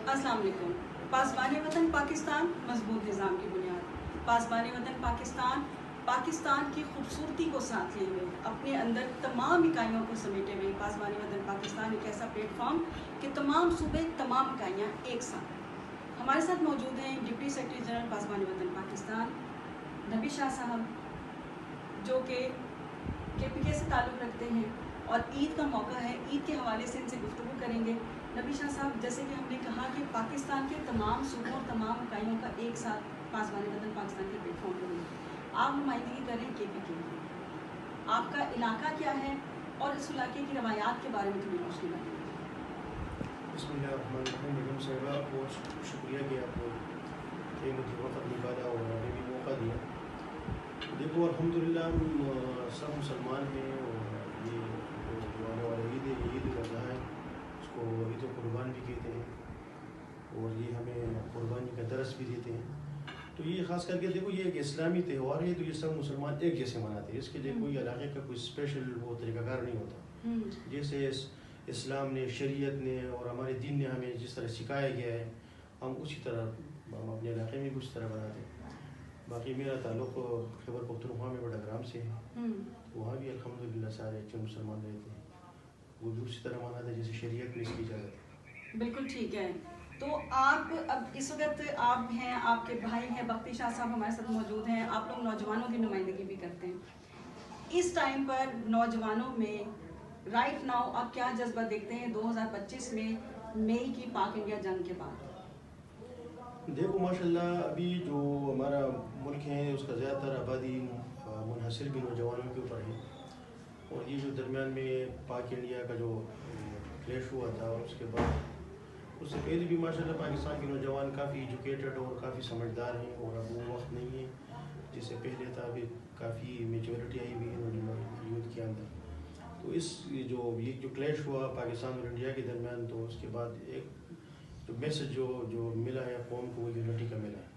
अस्सलाम वालेकुम। पासबान वतन पाकिस्तान मजबूत निज़ाम की बुनियाद। पासबान वतन पाकिस्तान पाकिस्तान की खूबसूरती को साथ लिए हुए अपने अंदर तमाम इकाइयों को समेटे हुए पासबान वतन पाकिस्तान एक ऐसा प्लेटफॉर्म कि तमाम सूबे तमाम इकाइयाँ एक साथ। हमारे साथ मौजूद हैं डिप्टी सेक्रेटरी जनरल पासबान वतन पाकिस्तान नबी शाह साहब, जो कि KPK से ताल्लुक़ रखते हैं और ईद का मौका है, ईद के हवाले से इनसे गुफ्तगू करेंगे। नबी शाह साहब, जैसे कि हमने कहा कि पाकिस्तान के तमाम सूबों और तमाम इकाइयों का एक साथ पासबान वतन पाकिस्तान के प्लेटफॉर्म पर है। आप नुमाइंदगी करें KPK की, आपका इलाका क्या है और इस इलाके की रवायात के बारे में थोड़ी रोशनी डालें। बिस्मिल्लाहिर्रहमानिर्रहीम साहिबा, बहुत शुक्रिया कि आपने मुझे वक्त निकाला और हमें भी मौका दिया। देखो, अल्हम्दुलिल्लाह हम सब मुसलमान हैं और ये जो आने वाला ईद है, ईद उल अज़हा है, उसको ईद कुर्बान भी कहते हैं और ये हमें कुर्बानी का दरस भी देते हैं। तो ये ख़ास करके देखो, ये एक इस्लामी त्यौहार है, तो ये सब मुसलमान एक जैसे मनाते हैं। इसके लिए कोई इलाके का कोई स्पेशल वो तरीक़ाकार नहीं होता। जैसे इस्लाम ने, शरीयत ने और हमारे दीन ने हमें जिस तरह सिखाया गया है, हम उसी तरह हम अपने इलाके में भी उस तरह बनाते हैं। बाकी मेरा ताल्लुक़ खैबर पख्तूनख्वा में बड़ाग्राम से है, वहाँ भी अल्हम्दुलिल्लाह सारे अच्छे मुसलमान रहते हैं, वो भी उसी तरह मनाते हैं जैसे शरीयत में इसकी इजाज़त है। बिल्कुल ठीक है। तो आप अब इस वक्त आप हैं, आपके भाई हैं बख्ती शाह साहब हमारे साथ मौजूद हैं, आप लोग नौजवानों की नुमाइंदगी भी करते हैं। इस टाइम पर नौजवानों में राइट नाउ आप क्या जज्बा देखते हैं 2025 में, मई की पाक इंडिया जंग के बाद? देखो माशाल्लाह, अभी जो हमारा मुल्क है उसका ज़्यादातर आबादी मुनहसर भी नौजवानों के ऊपर है। और ये जो दरमियान में पाक इंडिया का जो क्लैश हुआ था, उसके बाद उससे पहले भी माशाल्लाह पाकिस्तान के नौजवान काफ़ी एजुकेटेड और काफ़ी समझदार हैं। और अब वो वक्त नहीं है जिससे पहले था, अभी काफ़ी मेच्योरिटी आई हुई है यूथ के अंदर। तो ये जो क्लैश हुआ पाकिस्तान और इंडिया के दरमियान, तो उसके बाद एक जो मैसेज जो मिला है कौम को, वो यूनिटी का मिला है।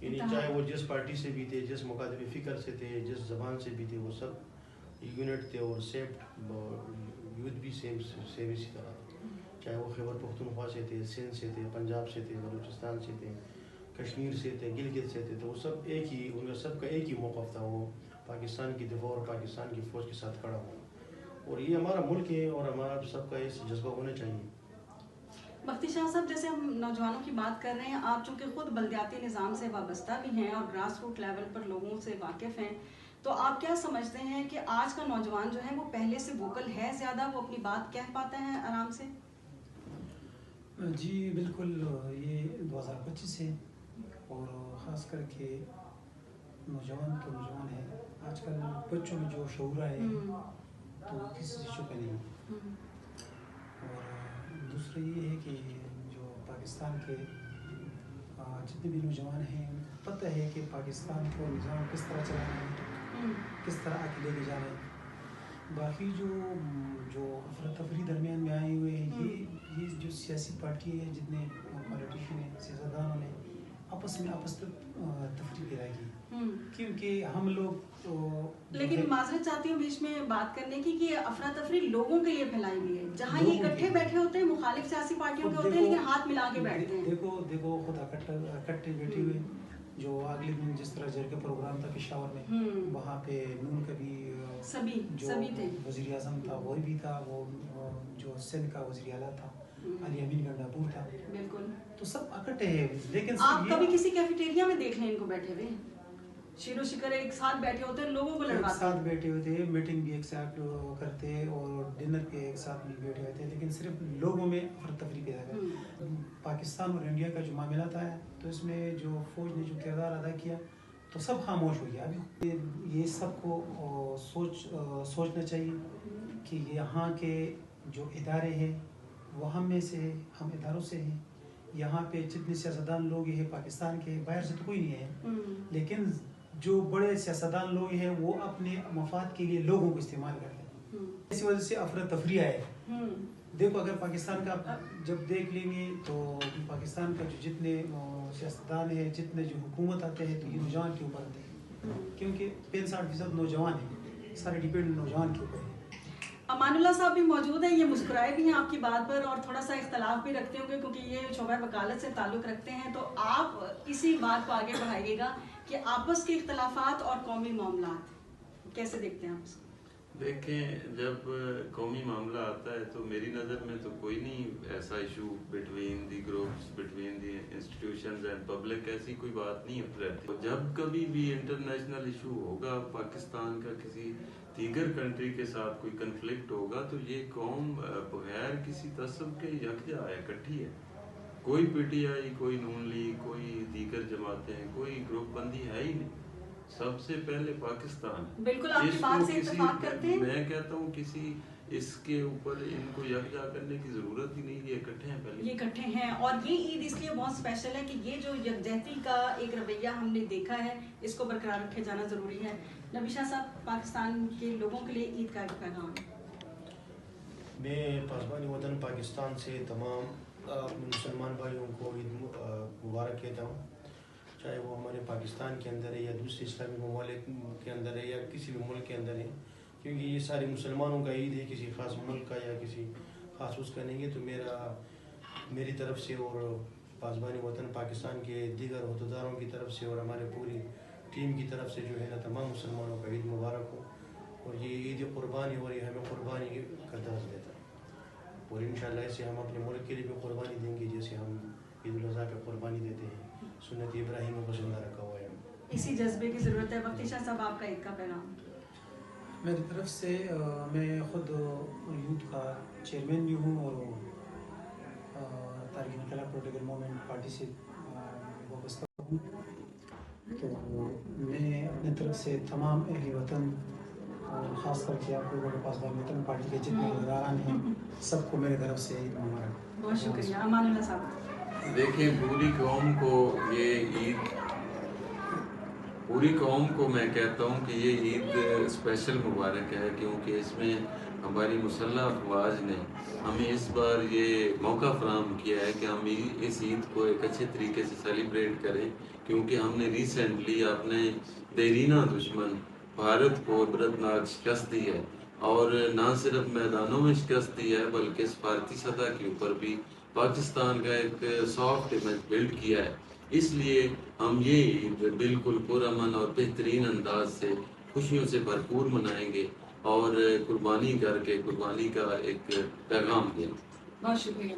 यानी चाहे वो जिस पार्टी से भी थे, जिस मुकादमी फ़िक्र से थे, जिस ज़बान से भी थे, वो सब यूनिट थे और सेम यूथ भी सेम इसी तरह थे। चाहे वो खैबर पख्तूनख्वा से थे, सिंध से थे, पंजाब से थे, बलूचिस्तान से थे, कश्मीर से थे, गिलगित से थे, तो वो सब एक ही, उनका सबका एक ही मौक़िफ़ था, वो पाकिस्तान की दिफा और पाकिस्तान की फ़ौज के साथ खड़ा हुआ। और ये हमारा मुल्क है और हमारा सबका इस जज्बा होना चाहिए। बख्ती शाह साहब, जैसे हम नौजवानों की बात कर रहे हैं, आप चूँकि ख़ुद बल्दियाती निज़ाम से वाबस्ता भी हैं और ग्रास रूट लेवल पर लोगों से वाकिफ़ हैं, तो आप क्या समझते हैं कि आज का नौजवान जो है वो पहले से वोकल है ज़्यादा, वो अपनी बात कह पाते हैं आराम से? जी बिल्कुल, ये 2025 है और ख़ास करके नौजवान तो नौजवान है, आजकल बच्चों में जो शऊर है तो किसी चीज़ों का नहीं। और दूसरा ये है कि जो पाकिस्तान के जितने भी नौजवान हैं, पता है कि पाकिस्तान को निज़ाम किस तरह चलाना है, किस तरह आगे लेके जाना है। बाकी जो अफरा तफरी दरमियान में आए हुए हैं, ये जो सियासी पार्टी है, जितने पॉलिटिशियन हैं, सियासतदानों ने आपस तफरी फैलाई की, क्योंकि हम लोग तो लेकिन माजरत चाहती हूँ बीच में बात करने की कि अफरा तफरी लोगों के लिए फैलाई गई है, जहाँ ये इकट्ठे बैठे होते हैं, मुखालिफ सियासी पार्टियों के होते हैं, लेकिन हाथ मिला के बैठते हैं। देखो खुद इकट्ठे बैठे हुए, जो अगले दिन जिस तरह जर का प्रोग्राम था पेशावर में, वहाँ पे नून का भी सभी थे, वज़ीर आज़म था वो भी था, वो जो सिंध का वज़ीर आला था अली अमीन गंडापुर था, बिल्कुल, तो सब इकट्ठे हैं। लेकिन आप कभी किसी कैफेटेरिया में देख लें इनको बैठे हुए, शिरो शिकर एक साथ बैठे होते हैं, लोगों को लड़वाते, एक साथ बैठे होते हैं, मीटिंग भी एक साथ करते और डिनर पे एक साथ भी बैठे होते हैं, लेकिन सिर्फ लोगों में अफरा तफरी पैदा कर। पाकिस्तान और इंडिया का जो मामला था, तो इसमें जो फौज ने जो किरदार अदा किया, तो सब खामोश हो गया। अभी ये सबको सोचना चाहिए कि यहाँ के जो इदारे हैं वो हम में से, हम इदारों से हैं। यहाँ पे जितने सियासतदान लोग हैं पाकिस्तान के, बाहर से तो कोई नहीं है, लेकिन जो बड़े सियासतदान लोग हैं वो अपने मफाद के लिए लोगों को इस्तेमाल करते हैं, इसी वजह से अफरा तफरी आए। देखो, अगर पाकिस्तान का जब देख लेंगे तो पाकिस्तान का जो जितने सियासतदान है, जितने जो हुकूमत आते हैं, तो ये नौजवान के ऊपर आते हैं, क्योंकि 65% नौजवान हैं, सारे डिपेंड नौजवान के ऊपर है। امان اللہ صاحب بھی موجود ہیں, یہ مسکرائے بھی ہیں آپ کی بات پر اور تھوڑا سا اختلاف بھی رکھتے ہوں گے کیونکہ یہ شعبہ وکالت سے تعلق رکھتے ہیں, تو آپ اسی بات کو آگے بڑھائیے گا کہ آپس کے اختلافات اور قومی معاملات کیسے دیکھتے ہیں آپ اس کو؟ دیکھیں, جب قومی معاملہ آتا ہے تو میری نظر میں تو کوئی نہیں ایسا issue between the groups, between the institutions and public, ایسی کوئی بات نہیں رہتی. جب کبھی بھی انٹرنیشنل ایشو ہوگا, پاکستان کا کسی دیگر کنٹری کے ساتھ کوئی کنفلکٹ ہوگا, تو یہ قوم بغیر کسی تعصب کے یکجا ہے, اکٹھی ہے. کوئی پی ٹی آئی, کوئی نون لیگ, کوئی دیگر جماعتیں, کوئی گروپ بندی ہے ہی نہیں. سب سے پہلے پاکستان. بالکل آپ کی بات سے اتفاق کرتے ہیں. میں کہتا ہوں کسی اس کے اوپر ان کو یکجا کرنے کی ضرورت ہی نہیں, یہ اکٹھے ہیں. پہلے یہ اکٹھے ہیں, اور یہ عید اس لیے بہت اسپیشل ہے کہ یہ جو یکجہتی کا ایک رویہ ہم نے دیکھا ہے, اس کو برقرار رکھے جانا ضروری ہے. نبی شاہ صاحب, پاکستان کے لوگوں کے لیے عید کا ایک پیغام. میں پاسبان وطن پاکستان سے تمام مسلمان بھائیوں کو عید مبارک کہتا ہوں, چاہے وہ ہمارے پاکستان کے اندر ہے یا دوسرے اسلامی ممالک کے اندر ہے یا کسی بھی ملک کے اندر ہے, کیونکہ یہ سارے مسلمانوں کا عید ہے, کسی خاص ملک کا یا کسی خاص اس کا نہیں ہے. تو میری طرف سے اور پاسبان وطن پاکستان کے دیگر عہدیداروں کی طرف سے اور ہمارے پوری ٹیم کی طرف سے جو ہے نا تمام مسلمانوں کا عید مبارک ہو. اور یہ عید قربانی اور یہ ہمیں قربانی کا درس دیتا ہے, اور انشاءاللہ اسے ہم اپنے ملک کے لیے بھی قربانی دیں گے جیسے ہم عید الاضحیٰ پہ قربانی دیتے ہیں. سنت ابراہیم کو زندہ رکھا ہوا ہے, اسی جذبے کی ضرورت ہے. وقتی شاہ صاحب, آپ کا عید کا پیغام. میری طرف سے میں خود یوتھ کا چیئرمین بھی ہوں اور تاریخ انقلاب پولیٹیکل موومنٹ پارٹی سے وابستہ ہوں. تو میں اپنے طرف سے تمام اہل وطن اور خاص کر کے آپ لوگوں کے پاسبان وطن پارٹی کے جتنے عہدیداران ہیں سب کو میرے طرف سے عید مبارک. بہت شکریہ. امان اللہ صاحب. دیکھیں, پوری قوم کو یہ عید, پوری قوم کو میں کہتا ہوں کہ یہ عید اسپیشل مبارک ہے, کیونکہ اس میں ہماری مسلح افواج نے ہمیں اس بار یہ موقع فراہم کیا ہے کہ ہم اس عید کو ایک اچھے طریقے سے سیلیبریٹ کریں, کیونکہ ہم نے ریسنٹلی اپنے دیرینہ دشمن بھارت کو عبرتناک شکست دی ہے, اور نہ صرف میدانوں میں شکست دی ہے بلکہ سفارتی سطح کے اوپر بھی پاکستان کا ایک سافٹ امیج بلڈ کیا ہے. اس لیے ہم یہ عید بالکل پرامن اور بہترین انداز سے خوشیوں سے بھرپور منائیں گے اور قربانی کر کے قربانی کا ایک پیغام دیں. بہت شکریہ.